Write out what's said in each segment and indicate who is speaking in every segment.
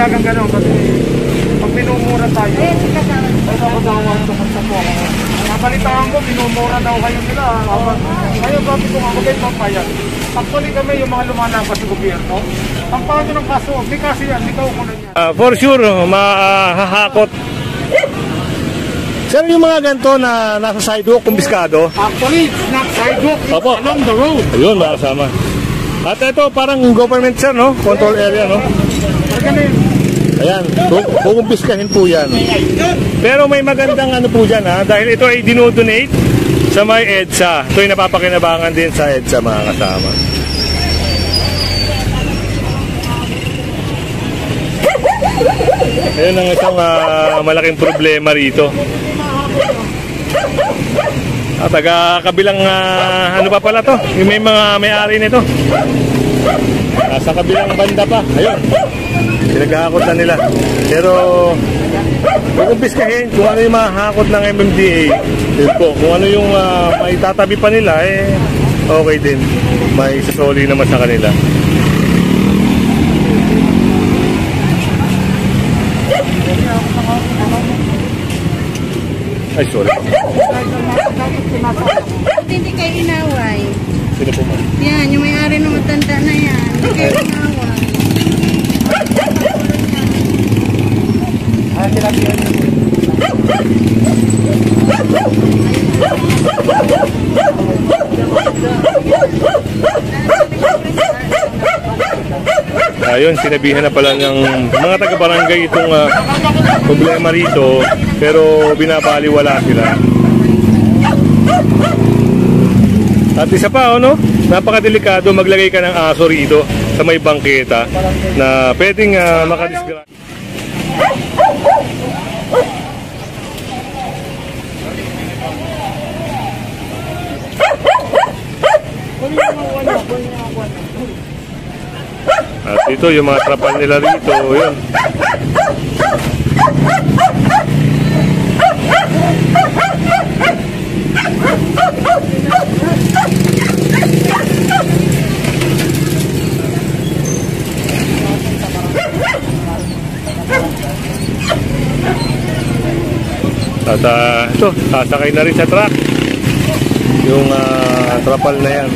Speaker 1: papayagan gano'n kasi pag minumura tayo, nagkakadawan ito kung sa po ako. Nabalitaan ko, minumura daw kayo nila. Ngayon, sabi ko nga, huwag kayo papayag. Actually kami yung mga lumalapas sa gobyerno. Ang paano ng kaso, di kasi yan, di ka ukunan yan.
Speaker 2: For sure, mahahakot. Sir, yung mga ganito na nasa sidewalk, kumbiskado?
Speaker 1: Actually, it's not sidewalk, it's
Speaker 2: Opo.
Speaker 1: along the road.
Speaker 2: Ayun, makasama. At ito, parang government, sir, no? Control area, no? Ayan, kukumpiskahin po yan. Pero may magandang ano po dyan, ha? Dahil ito ay dinodonate sa may EDSA. Ito ay napapakinabangan din sa EDSA, mga kasama. Ayun ang isang malaking problema rito. Taga kabilang ano pa pala to? Yung may mga may-ari nito. Nasa kabilang banda pa. Ayun. Pinaghahakot na nila. Pero kukumpiskahin kung ano yung mahahakot ng MMDA. Yun po, kung ano yung maitatabi pa nila, okay din. May sasoli naman sa kanila. Ay, sorry.
Speaker 3: Hindi kayo inaway.
Speaker 2: Sino po mo?
Speaker 3: Yan, yung may-ari ng matanda na yan. Hindi kayo inaway.
Speaker 2: Ayun, sinabihan na pala ng mga taga-barangay itong problema rito, pero binabaliwala sila. At isa pa, no? Napakadelikado maglagay ka ng aso rito sa may bangketa na pwedeng makadisgrasya. At ito yung mga trapal nila rito, yun. At ito, sasakay na rin sa truck yung trapal na yan.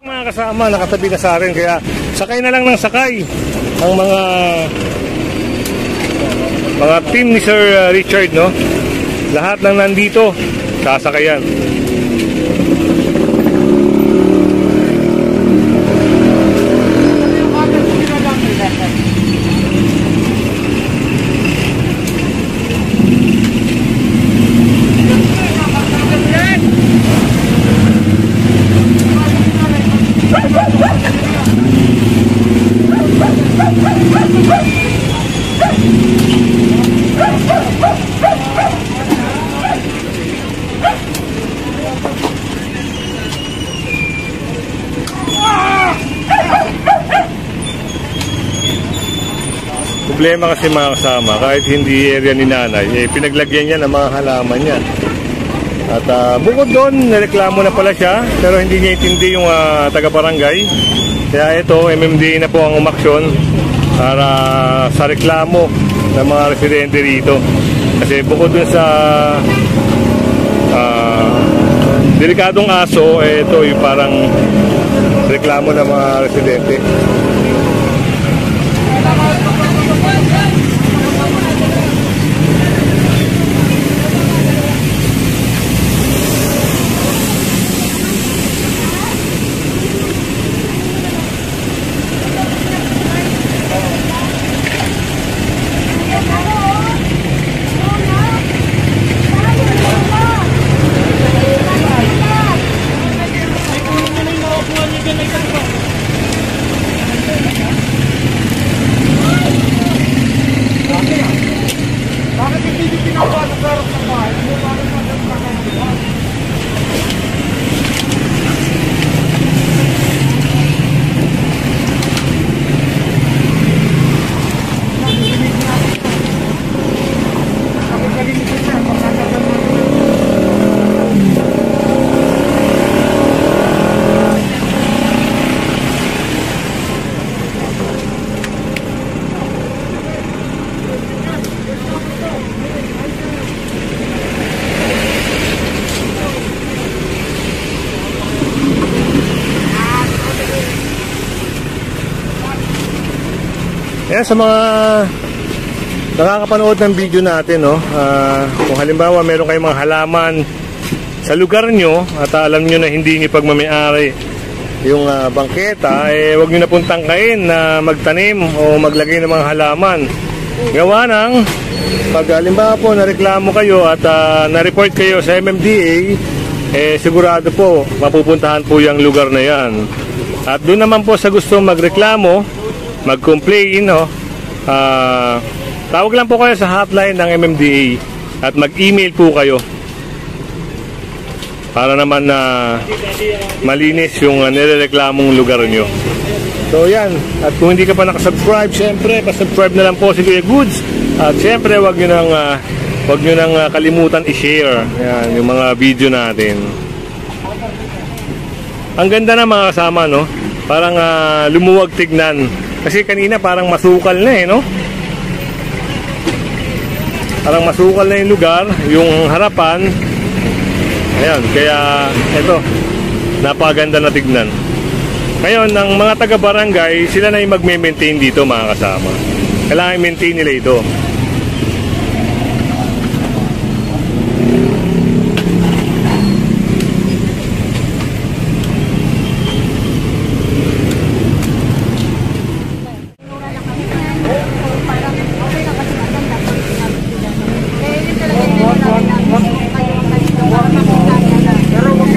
Speaker 2: Mga kasama nakatabi na sa akin, kaya sakay na lang ng sakay ang mga team ni Sir Richard, no? Lahat ng nandito sasakayan. Problema kasi mga kasama, kahit hindi area ni nanay, pinaglagyan niya ng mga halaman niya. At bukod doon, nareklamo na pala siya, pero hindi niya intindi yung taga-barangay. Kaya ito, MMDA na po ang umaksyon para sa reklamo ng mga residente rito. Kasi bukod doon sa delikadong aso, ito yung parang reklamo ng mga residente. Yan sa mga nakakapanood ng video natin, no? Kung halimbawa meron kayong mga halaman sa lugar nyo at alam nyo na hindi nyo pagmamayari yung bangketa, huwag nyo na pong tangkain na magtanim o maglagay ng mga halaman. Gawa ng pag halimbawa po nareklamo kayo at na-report kayo sa MMDA, sigurado po mapupuntahan po yung lugar na yan. At doon naman po sa gusto magreklamo, mag-complain, no? Tawag lang po kayo sa hotline ng MMDA at mag-email po kayo para naman na malinis yung nirereklamong lugar nyo. So yan, at kung hindi ka pa nakasubscribe, syempre pasubscribe na lang po si Kuya Goods. At syempre wag nyo nang kalimutan i-share yan, yung mga video natin. Ang ganda na mga kasama, no? Parang lumuwag tignan. Kasi kanina parang masukal na no? Parang masukal na yung lugar, yung harapan. Ayan, kaya ito, napakaganda na tignan. Ngayon, ng mga taga-barangay, sila na yung magme-maintain dito mga kasama. Kailangan i-maintain nila ito.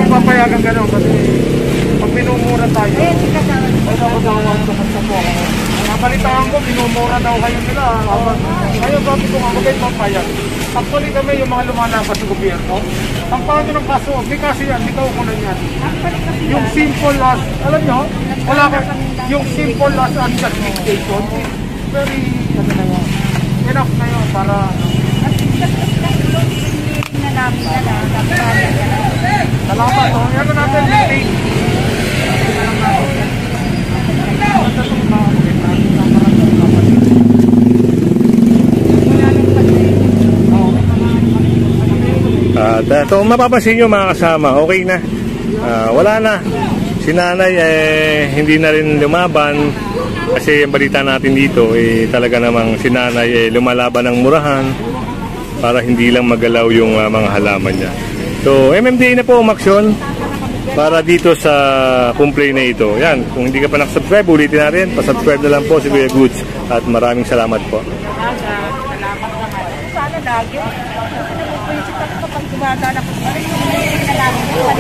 Speaker 1: Papayagan gano'n kasi pag minumura tayo, nabalitaan ko, minumura daw kayo nila. Ngayon sabi ko nga, magay papayag. Actually kami yung mga lumalaban sa gobyerno. Ang paano ng kaso, may kasi yan, ikaw ko na yan. Yung simple last, alam nyo, wala ka, yung simple last justification, very, ano na yan, enough na yun para, salamat, oh. Yan na natin meeting.
Speaker 2: Ito, mapapansin nyo mga kasama, okay na. Wala na. Si nanay hindi na rin lumaban kasi yung balita natin dito talaga namang si nanay lumalaban ng murahan para hindi lang magalaw yung mga halaman niya. So, MMDA na po umaksyon para dito sa complaint na ito. Yan, kung hindi ka pa nakasubscribe, ulitin natin. Pasubscribe na lang po si Kuya Goods. At maraming salamat po.
Speaker 3: Salamat naman. Sana lagi. Kapag gumagana ko, balik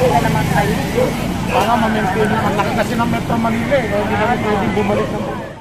Speaker 3: na naman kayo.
Speaker 1: Para ma-maintain ang laki kasi ng Metro Manila eh. Hindi na rin pwedeng bumalik ng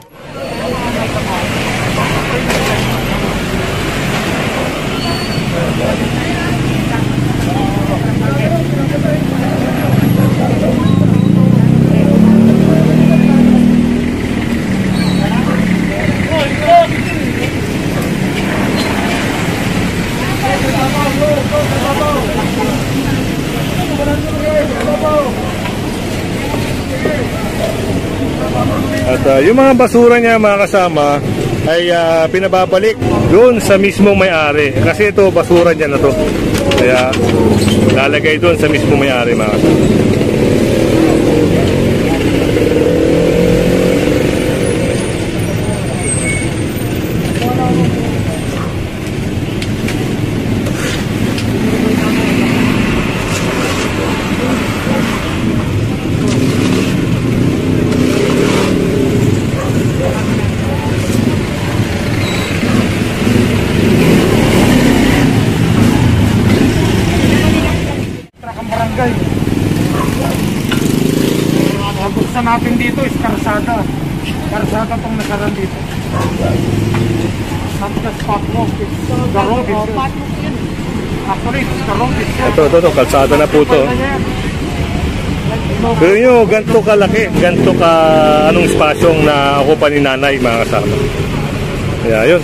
Speaker 2: At yung mga basura niya mga kasama ay pinababalik doon sa mismong may-ari. Kasi ito basura niya na to. Kaya lalagay doon sa mismong may-ari mga kasama.
Speaker 1: Buksan natin dito is karsada. Karsada itong nasaran dito. Not the spot walk, it's the road itself. Actually, it's the road itself.
Speaker 2: Ito, kalsada na po ito. Pero nyo, ganito kalaki, ganito ka anong spasyong na-okupa ni nanay mga kasama. Kaya yun.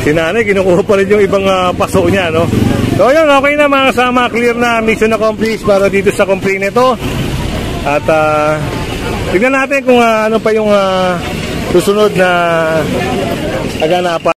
Speaker 2: Si nanay, kinukuha pa rin yung ibang paso niya, no? So yun, okay na mga kasama, clear na, mission accomplished para dito sa complaint nito. At tignan natin kung ano pa yung susunod na aganapan.